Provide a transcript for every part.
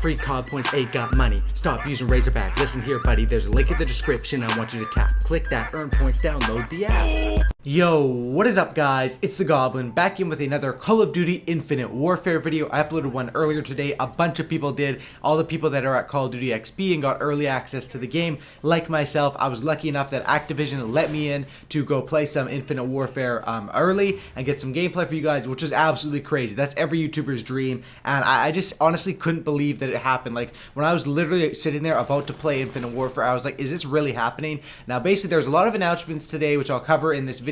free COD points, ain't got money. Stop using Razorback. Listen here, buddy. There's a link in the description. I want you to tap. Click that, earn points, download the app. Yo, what is up, guys? It's the Goblin back in with another Call of Duty Infinite Warfare video. I uploaded one earlier today. A bunch of people did. All the people that are at Call of Duty XP and got early access to the game, like myself, I was lucky enough that Activision let me in to go play some Infinite Warfare early and get some gameplay for you guys, which was absolutely crazy. That's every YouTuber's dream, and I just honestly couldn't believe that it happened. Like, when I was literally sitting there about to play Infinite Warfare, I was like, is this really happening? Now, basically, there's a lot of announcements today, which I'll cover in this video,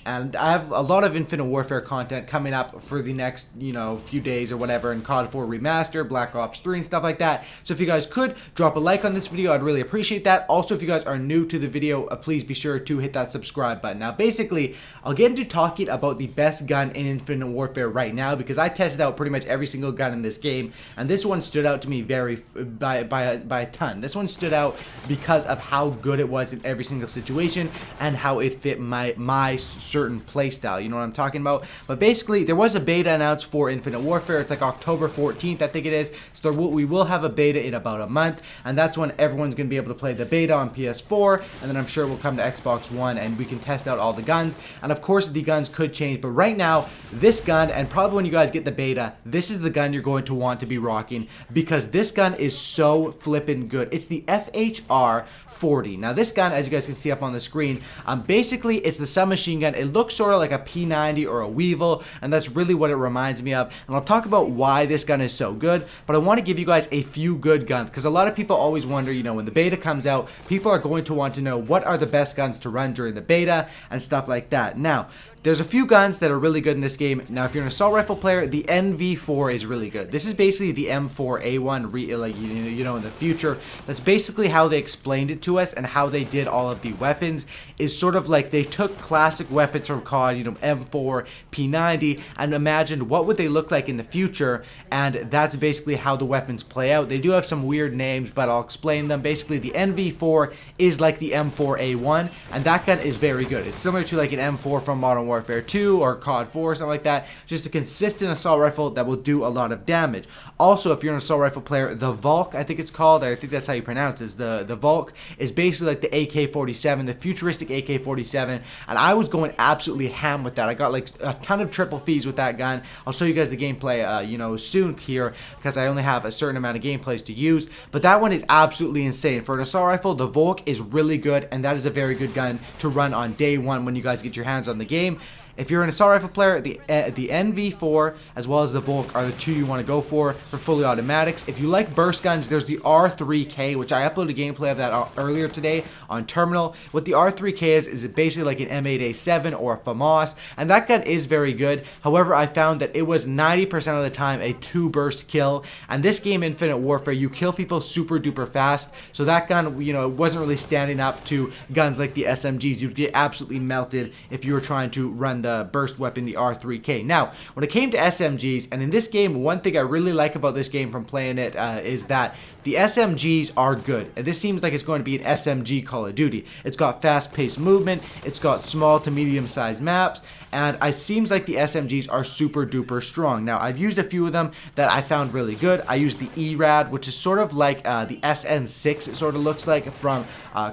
and I have a lot of Infinite Warfare content coming up for the next, few days or whatever, in COD 4 Remaster, Black Ops 3, and stuff like that. So if you guys could, drop a like on this video, I'd really appreciate that. Also, if you guys are new to the video, please be sure to hit that subscribe button. Now, basically, I'll get into talking about the best gun in Infinite Warfare right now, because I tested out pretty much every single gun in this game, and this one stood out to me by a ton. This one stood out because of how good it was in every single situation and how it fit my certain playstyle. You know what I'm talking about? But basically, there was a beta announced for Infinite Warfare. It's like October 14th, I think it is. So we will have a beta in about a month, and that's when everyone's going to be able to play the beta on PS4, and then I'm sure it will come to Xbox One, and we can test out all the guns. And of course, the guns could change, but right now, this gun, and probably when you guys get the beta, this is the gun you're going to want to be rocking, because this gun is so flippin' good. It's the FHR 40. Now, this gun, as you guys can see up on the screen, basically it's the submachine gun. It looks sort of like a P90 or a Weevil, and that's really what it reminds me of. And I'll talk about why this gun is so good, but I want to give you guys a few good guns, because a lot of people always wonder, when the beta comes out, people are going to want to know what are the best guns to run during the beta and stuff like that. Now, there's a few guns that are really good in this game. Now, if you're an assault rifle player, the NV4 is really good. This is basically the M4A1, in the future. That's basically how they explained it to us, and how they did all of the weapons is sort of like they took classic weapons from COD, M4, P90, and imagined what would they look like in the future, and that's basically how the weapons play out. They do have some weird names, but I'll explain them. Basically, the NV4 is like the M4A1, and that gun is very good. It's similar to like an M4 from Modern Warfare 2 or COD 4 or something like that. Just a consistent assault rifle that will do a lot of damage. Also, if you're an assault rifle player, the Valk, I think it's called, I think that's how you pronounce it, the Valk is basically like the AK-47, the futuristic AK-47, and I was going absolutely ham with that. I got like a ton of triple fees with that gun. I'll show you guys the gameplay, soon here, because I only have a certain amount of gameplays to use, but that one is absolutely insane. For an assault rifle, the Valk is really good, and that is a very good gun to run on day one when you guys get your hands on the game. If you're an assault rifle player, the NV4 as well as the Valk are the two you want to go for fully automatics. If you like burst guns, there's the R3K, which I uploaded a gameplay of that earlier today on Terminal. What the R3K is basically like an M8A7 or a FAMAS, and that gun is very good. However, I found that it was 90% of the time a 2-burst kill, and this game, Infinite Warfare, you kill people super duper fast, so that gun, it wasn't really standing up to guns like the SMGs. You'd get absolutely melted if you were trying to run the burst weapon, the R3K. Now, when it came to SMGs, and in this game, one thing I really like about this game from playing it is that the SMGs are good, and this seems like it's going to be an SMG Call of Duty. It's got fast-paced movement, it's got small to medium-sized maps, and it seems like the SMGs are super duper strong. Now, I've used a few of them that I found really good. I used the ERAD, which is sort of like the SN6, it sort of looks like, from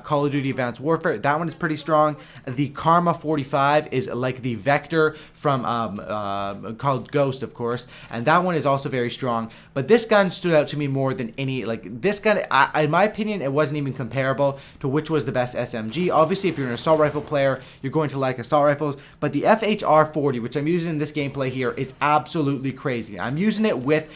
Call of Duty Advanced Warfare. That one is pretty strong. The Karma 45 is like the Vector from called Ghost, of course, and that one is also very strong. But this gun stood out to me more than any. Like, this gun, in my opinion, it wasn't even comparable to which was the best SMG. Obviously, if you're an assault rifle player, you're going to like assault rifles, but the FHR 40, which I'm using in this gameplay here, is absolutely crazy. I'm using it with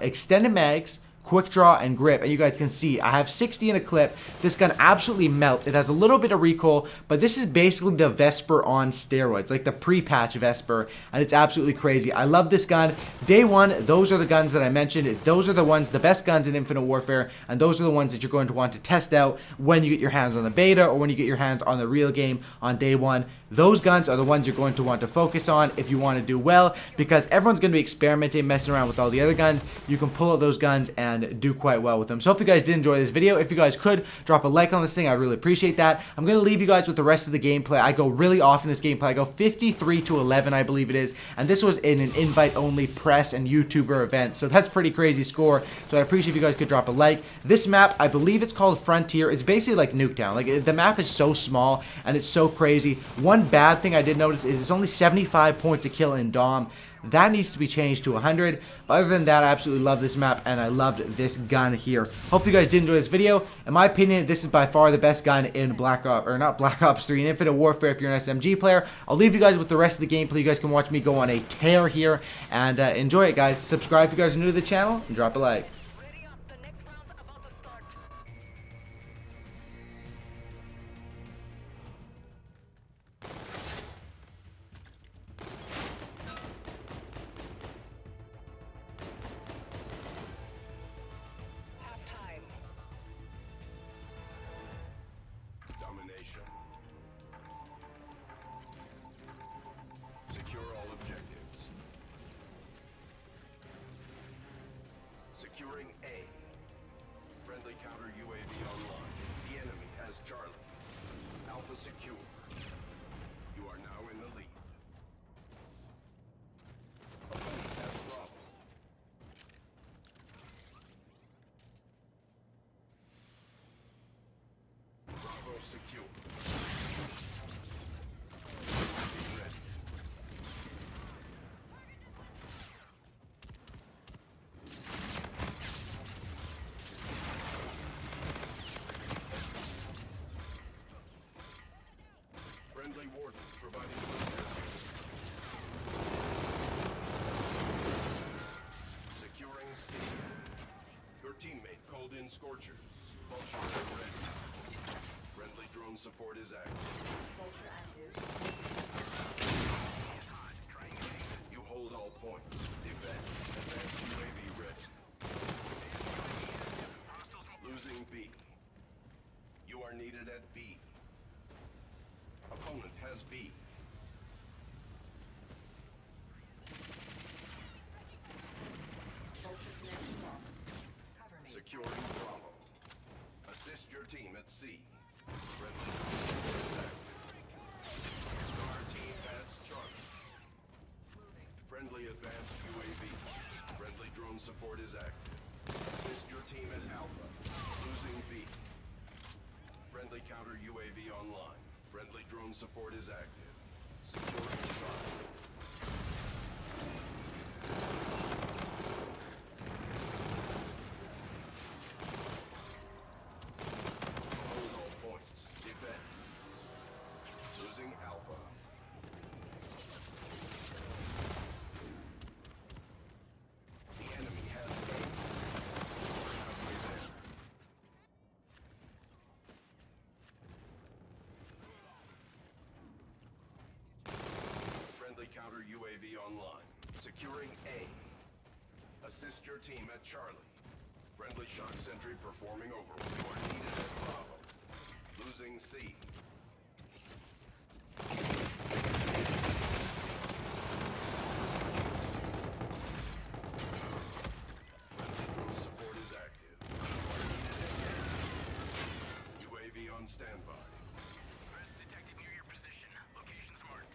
extended mags, quick draw, and grip, and you guys can see I have 60 in a clip. This gun absolutely melts. It has a little bit of recoil, but this is basically the Vesper on steroids, like the pre-patch Vesper, and it's absolutely crazy. I love this gun. Day one, those are the guns that I mentioned. Those are the best guns in Infinite Warfare, and those are the ones that you're going to want to test out when you get your hands on the beta or when you get your hands on the real game on day one. Those guns are the ones you're going to want to focus on if you want to do well, because everyone's going to be experimenting, messing around with all the other guns. You can pull out those guns and and do quite well with them. So hope you guys did enjoy this video. If you guys could, drop a like on this thing. I'd really appreciate that. I'm going to leave you guys with the rest of the gameplay. I go really off in this gameplay. I go 53-11, I believe it is. And this was in an invite-only press and YouTuber event. So that's a pretty crazy score. So I'd appreciate if you guys could drop a like. This map, I believe it's called Frontier. It's basically like Nuketown. Like, the map is so small and it's so crazy. One bad thing I did notice is it's only 75 points a kill in Dom. That needs to be changed to 100. But other than that, I absolutely love this map and I loved this gun here. Hope you guys did enjoy this video. In my opinion, this is by far the best gun in Black Ops, or not Black Ops 3, in Infinite Warfare if you're an SMG player. I'll leave you guys with the rest of the gameplay. You guys can watch me go on a tear here and enjoy it, guys. Subscribe if you guys are new to the channel and drop a like. Domination. Secure all objectives. Securing A. Friendly counter UAV online. The enemy has Charlie. Alpha secure. You are now in the lead. Opponent has Bravo. Bravo secure. Be ready. Friendly warden providing securing C. Your teammate called in Scorchers. Vultures are ready. Friendly drone support is active. You hold all points. Defend. Advanced UAV ready. Losing B. You are needed at B. Opponent has B. Securing Bravo. Assist your team at C. Friendly support is active. Our team has Charlie. Friendly advanced UAV. Friendly drone support is active. Assist your team at Alpha. Losing B. Friendly counter UAV online. Friendly drone support is active. Securing Charlie. Hold all points. Defend. Losing Alpha. The enemy has A. Halfway there. Friendly counter UAV online. Securing A. Assist your team at Charlie. Friendly shock sentry performing overload. You are needed at Bravo. Losing C. Friendly drone support is active. You are needed at A. UAV on standby. Threats detected near your position. Location's marked.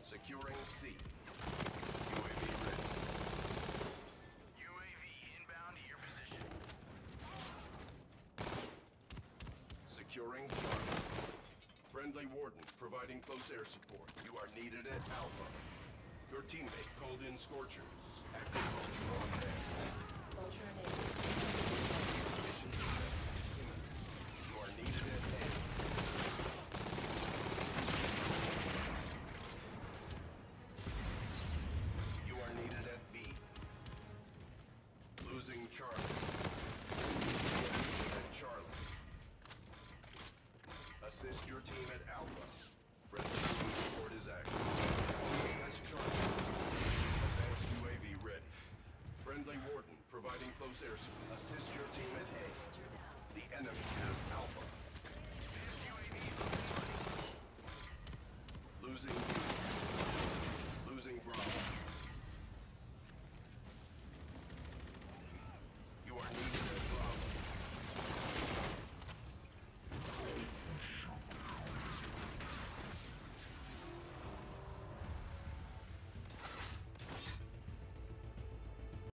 Securing C. UAV ready. UAV inbound to your position. Securing Charlie. Friendly warden providing close air support. You are needed at Alpha. Your teammate called in Scorchers. Active Vulture on hand. Mission success. You are needed at A. You are needed at B. Losing Charlie. At Charlie. Assist your team at Alpha. Friendly support is active. That's Charlie. Advanced UAV ready. Friendly Warden providing close air support. Assist your team at A. The enemy has Alpha.